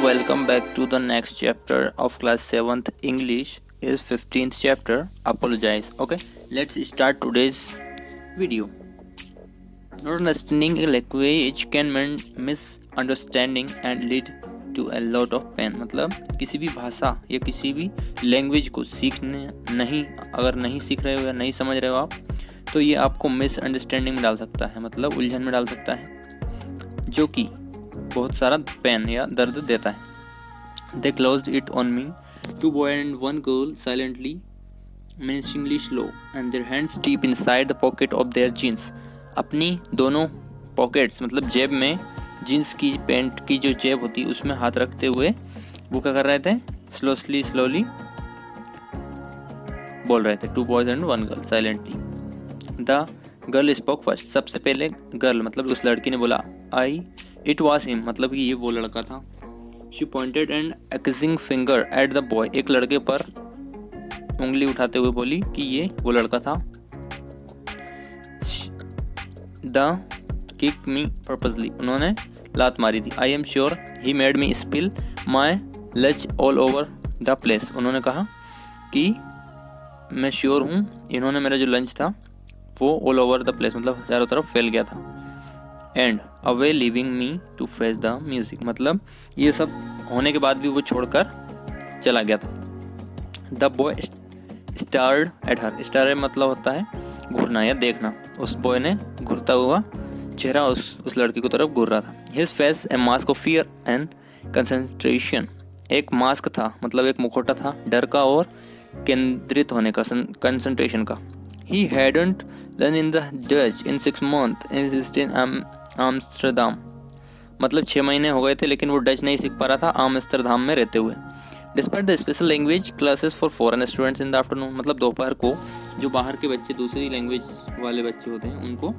welcome back to the next chapter of class 7th English is 15th chapter apologize. Okay, let's start today's video. Not understanding a language can mean misunderstanding and lead to a lot of pain. मतलब किसी भी भाषा या किसी भी language को सीखने अगर नहीं सीख रहे हो या नहीं समझ रहे हो आप, तो ये आपको मिसअंडरस्टैंडिंग में डाल सकता है, मतलब उलझन में डाल सकता है, जो कि बहुत सारा पेन या दर्द देता है. They closed it on me, two boy and one girl, silently, menacingly slow, and their hands deep inside the pocket of their jeans. अपनी दोनों पॉकेट्स मतलब जेब में, जीन्स की पैंट की जो जेब होती है उसमें हाथ रखते हुए वो क्या कर रहे थे, स्लोली बोल रहे थे. Two boys and one girl silently. The girl spoke first. सबसे पहले गर्ल मतलब उस लड़की ने बोला, इट वॉज हिम, मतलब कि ये वो लड़का था. She pointed and accusing finger at the boy. एक लड़के पर उंगली उठाते हुए बोली कि ये वो लड़का था. The kick me purposely. उन्होंने लात मारी थी. I am sure he made me spill my lunch all over the place. उन्होंने कहा कि मैं श्योर हूँ इन्होंने मेरा जो लंच था वो ऑल ओवर द प्लेस मतलब चारों तरफ फैल गया था. And away leaving me to face the music. मतलब ये सब होने के बाद भी वो छोड़कर चला गया था. The boy stared at her. Stare मतलब होता है घूरना या देखना. उस बॉय ने घूरता हुआ चेहरा उस लड़की की तरफ घूर रहा था. His face A mask of fear and concentration. एक मास्क था मतलब एक मुखौटा था डर का और केंद्रित होने का, कंसंट्रेशन का. He hadn't learn in the Dutch in 6 months in Amsterdam. मतलब 6 महीने हो गए थे लेकिन वो डच नहीं सीख पा रहा था आम्स्टरडाम में रहते हुए. Despite the special language classes for foreign students in the afternoon. मतलब दोपहर को जो बाहर के बच्चे दूसरी लैंग्वेज वाले बच्चे होते हैं उनको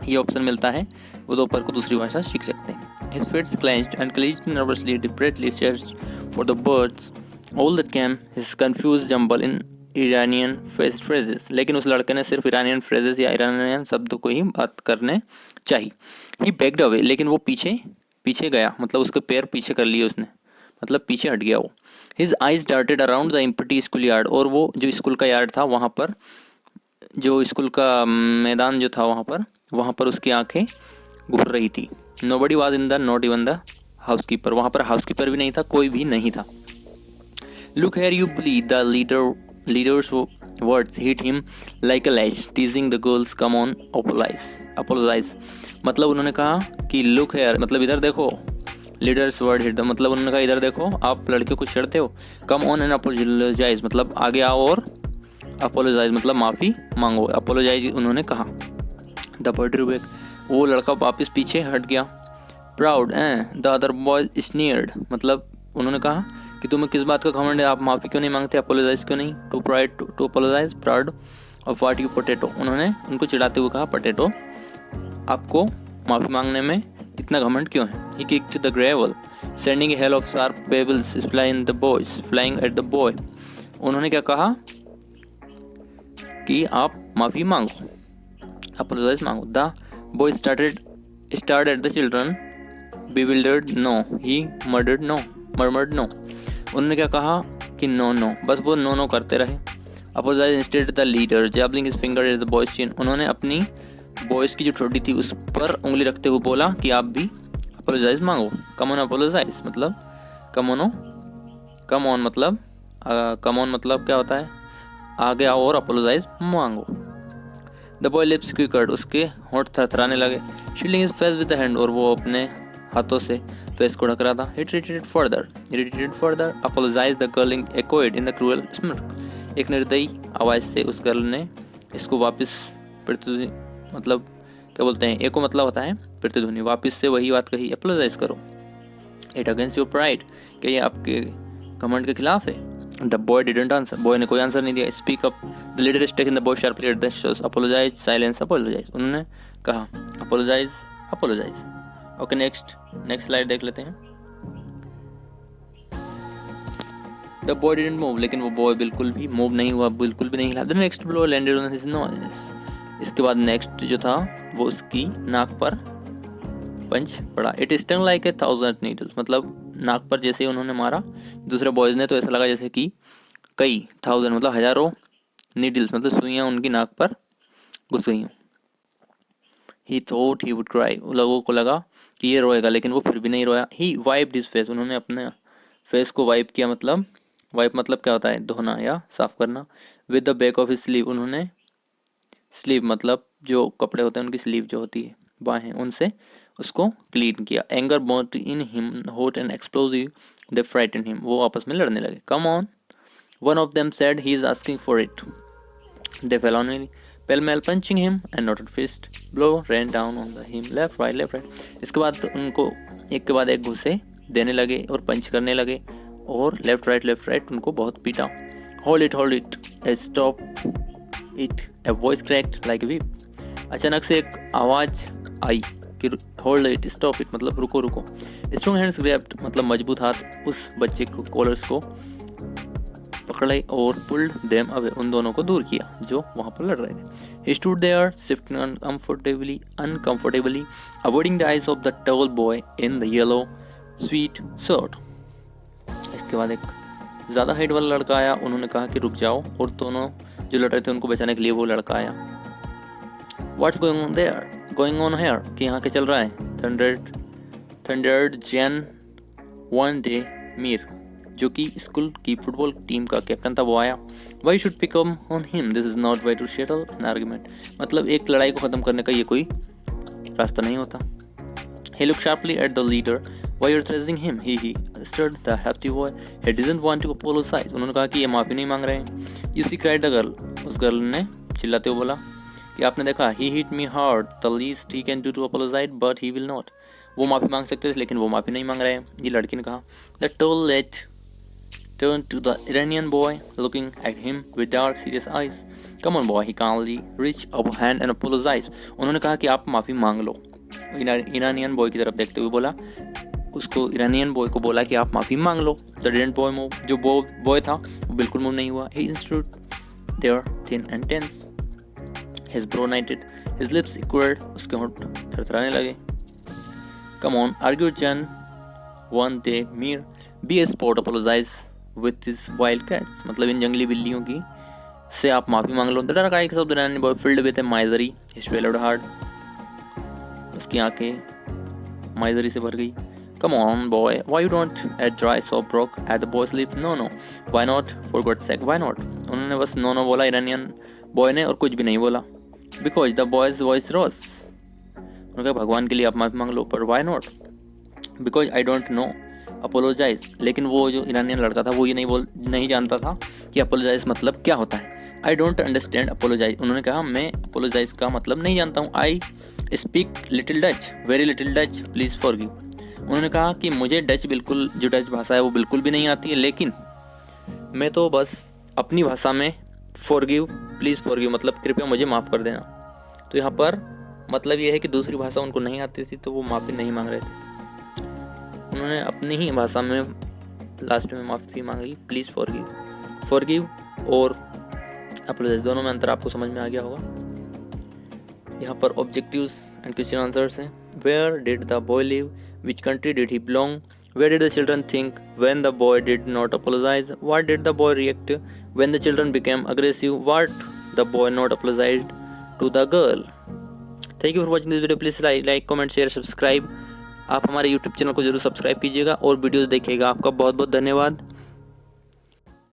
ये ऑप्शन मिलता है, वो दोपहर को दूसरी भाषा सीख सकते हैं. His fists clenched and clenched nervously desperately searched for the words. All that came his confused jumble in Iranian phrases. लेकिन उस लड़के ने सिर्फ ईरानियन फ्रेजेस या ईरानियन शब्द को ही बात करने चाहिए. ही बैक्ड अवे. लेकिन वो पीछे गया, मतलब उसके पैर पीछे कर लिए उसने, मतलब पीछे हट गया वो. His eyes darted around the empty schoolyard. और वो जो स्कूल का यार्ड था वहाँ पर, जो स्कूल का मैदान जो था वहाँ पर उसकी आंखें घूर रही थी. Nobody was in the not even the housekeeper. वहाँ पर हाउसकीपर भी नहीं था, कोई भी नहीं था. Look here you bully. The leader's words hit him like a lash, teasing the girls. Come on, apologize. मतलब उन्होंने कहा कि look here मतलब इधर देखो. लीडर्स वर्ड हिट मतलब उन्होंने कहा इधर देखो, आप लड़कियों को छेड़ते हो. कम ऑन एंड अपोलोजाइज मतलब आगे आओ और अपोलोजाइज मतलब माफ़ी मांगो. अपोलोजाइज उन्होंने कहा. The boy drew back. वो लड़का वापस पीछे हट गया. Proud the other boy sneered. मतलब उन्होंने कहा कि तुम्हें किस बात का घमंड है, आप माफ़ी क्यों नहीं मांगते, अपोलोजाइज क्यों नहीं. To apologise proud of what you potato. उन्होंने उनको चिढ़ाते हुए कहा, पोटैटो आपको माफ़ी मांगने में इतना घमंड क्यों है. He kicked the gravel sending a hail of sharp pebbles flying at the boy. उन्होंने क्या कहा कि आप माफ़ी मांगो, अपोलोजाइज मांगो. The boy stared at the children bewildered. No he murmured no. उन्होंने क्या कहा कि नो, बस वो नो करते रहे. Apologise instead the leader jabbing his finger at the boy's chin. उन्होंने अपनी बॉयज की जो ठोड़ी थी उस पर उंगली रखते हुए बोला कि आप भी अपोलोजाइज मांगो. कम ऑन अपोलोजाइज मतलब कम ऑन मतलब क्या होता है, आगे आओ और अपोलोजाइज मांगो. The boy lips quivered. उसके होंठ थरथराने लगे. Shielding his face with the hand. और वो अपने हाथों से फेस को ढक रहा था. He retreated further. Apologized the girl echoed in the cruel smirk. एक निर्दयी आवाज़ से उस गर्ल ने इसको वापस प्रतिध्वनि मतलब क्या बोलते हैं, एको मतलब होता है प्रतिध्वनि, वापस से वही बात कही, अपोलोजाइज करो. It against your pride. क्या ये आपके घमंड के खिलाफ है. The boy didn't answer. Boy ने कोई आंसर नहीं दिया. Speak up. The leader is taking the boy sharply at the shoes. Apologize, silence, apologize. उन्होंने कहा apologize. ओके नेक्स्ट स्लाइड देख लेते हैं. The boy didn't move. लेकिन वो बॉय बिल्कुल भी मूव नहीं हुआ, बिल्कुल भी नहीं हिला. The next blow landed on his nose. इसके बाद नेक्स्ट जो था वो उसकी नाक पर पंच पड़ा। It stung like a 1000 needles, मतलब नाक पर जैसे ही उन्होंने मारा दूसरे बॉयज़ ने तो ऐसा लगा जैसे कि कई 1000 मतलब हज़ारों नीडल्स मतलब सुइयाँ उनकी नाक पर घुस गई हूँ। ही थॉट ही वुड क्राई, लोगों को लगा कि ये रोएगा, लेकिन वो फिर भी नहीं रोया। ही वाइप्ड हिज फेस, उन्होंने अपने फेस को वाइप किया, मतलब वाइप मतलब क्या होता है, धोना या साफ करना। With the back of his sleeve, उन्होंने स्लीव मतलब जो कपड़े होते हैं उनकी स्लीव जो होती है बाहें, उनसे उसको क्लीन किया। Anger burned in him hot and explosive, they frighten him, वो आपस में लड़ने लगे। Come on, one of them said, he is asking for it. They fell on him, pell-mell punching him and knotted fist blow ran down on the him, left right। इसके बाद उनको एक के बाद एक घुसे देने लगे और पंच करने लगे और लेफ्ट राइट उनको बहुत पीटा। Hold it stop it, a voice cracked like a whip. अचानक से एक आवाज़ आई कि होल्ड इट, स्टॉप इट मतलब रुको। स्ट्रॉन्ग हैंड्स ग्रैब्ड मतलब मजबूत हाथ उस बच्चे को कॉलर्स को पकड़े और पुल्ड देम अवे, उन दोनों को दूर किया जो वहाँ पर लड़ रहे थे। He stood there shifting uncomfortably, avoiding the eyes of the tall boy in the yellow sweat shirt। इसके बाद एक ज़्यादा हाइट वाला लड़का आया, उन्होंने कहा कि रुक जाओ, और दोनों जो लड़ रहे थे उनको बचाने के लिए वो लड़का आया। What's going on here कि यहाँ क्या चल रहा है? Thundered Jan one day Mir, जो कि स्कूल की फुटबॉल टीम का कैप्टन था, वो आया। Why should pick on him? This is not way to settle an argument। मतलब एक लड़ाई को ख़त्म करने का ये कोई रास्ता नहीं होता। He looked sharply at the leader. Why you're threatening him? He stirred the hefty boy. He didn't want to apologize। उन्होंने कहा कि ये माफ़ी नहीं मांग रहे हैं। You see, cried the girl। उस गर्ल ने चिल्लाते हुए बोला कि आपने देखा, he hit me hard, the least he can do to apologize, but he will not। वो माफ़ी मांग सकते थे लेकिन वो माफ़ी नहीं मांग रहे हैं। ये लड़की ने कहा। The tall lad turned to the Iranian boy, looking at him with dark, serious eyes. Come on boy, he calmly reached up a hand and apologized। उन्होंने कहा कि आप माफ़ी मांग लो। ईरानियन बॉय की तरफ देखते हुए बोला, उसको ईरानियन बॉय को बोला कि आप माफ़ी मांग लो। The didn't boy move, जो बॉय था वो बिल्कुल मूव नहीं हुआ। He stood there thin and tense, his brow knitted, his lips quivered, उसके होंठ थरथराने लगे। Come on, argue Jan one day Mir, be a sport, apologize with his wild cats। मतलब इन जंगली बिल्लियों की से आप माफ़ी मांग लो। The dark eyes of the Iranian boy filled with a misery, he swallowed hard। उसकी आंखें माइजरी से भर गई। Come on boy, why you don't add dry soap rock at the boy's lip? No, why not, for God's sake, why not। उन्होंने बस no बोला Iranian boy ने और कुछ भी नहीं बोला। Because the boy's voice rose। उन्होंने कहा भगवान के लिए आप माफ़ी मांग लो, पर why not? Because I don't know, apologise. लेकिन वो जो ईरानियन लड़का था वो ये नहीं जानता था कि अपोलोजाइज मतलब क्या होता है। आई डोंट अंडरस्टैंड अपोलोजाइज, उन्होंने कहा मैं अपोलोजाइज का मतलब नहीं जानता हूँ। I speak little Dutch, very little Dutch, please forgive. उन्होंने कहा कि मुझे डच बिल्कुल, जो डच भाषा है वो बिल्कुल भी नहीं आती है, लेकिन मैं तो बस अपनी भाषा में फॉरगिव, प्लीज़ फॉरगिव मतलब कृपया मुझे माफ़ कर देना। तो यहाँ पर मतलब ये है कि दूसरी भाषा उनको नहीं आती थी तो वो माफ़ी नहीं मांग रहे थे। उन्होंने अपनी ही भाषा में लास्ट में माफ़ी मांगी, प्लीज़ फॉरगिव और अपोलोजाइज, दोनों में अंतर आपको समझ में आ गया होगा। यहाँ पर ऑब्जेक्टिव्स एंड क्वेश्चन आंसर्स हैं। Where did the boy live, which country did he belong, where did the children think when the boy did not apologize, what did the boy react when the children became aggressive, what the boy not apologized to the girl. Thank you for watching this video. Please like comment share subscribe. आप हमारे YouTube channel को जरूर subscribe कीजिएगा और videos देखिएगा। आपका बहुत बहुत धन्यवाद।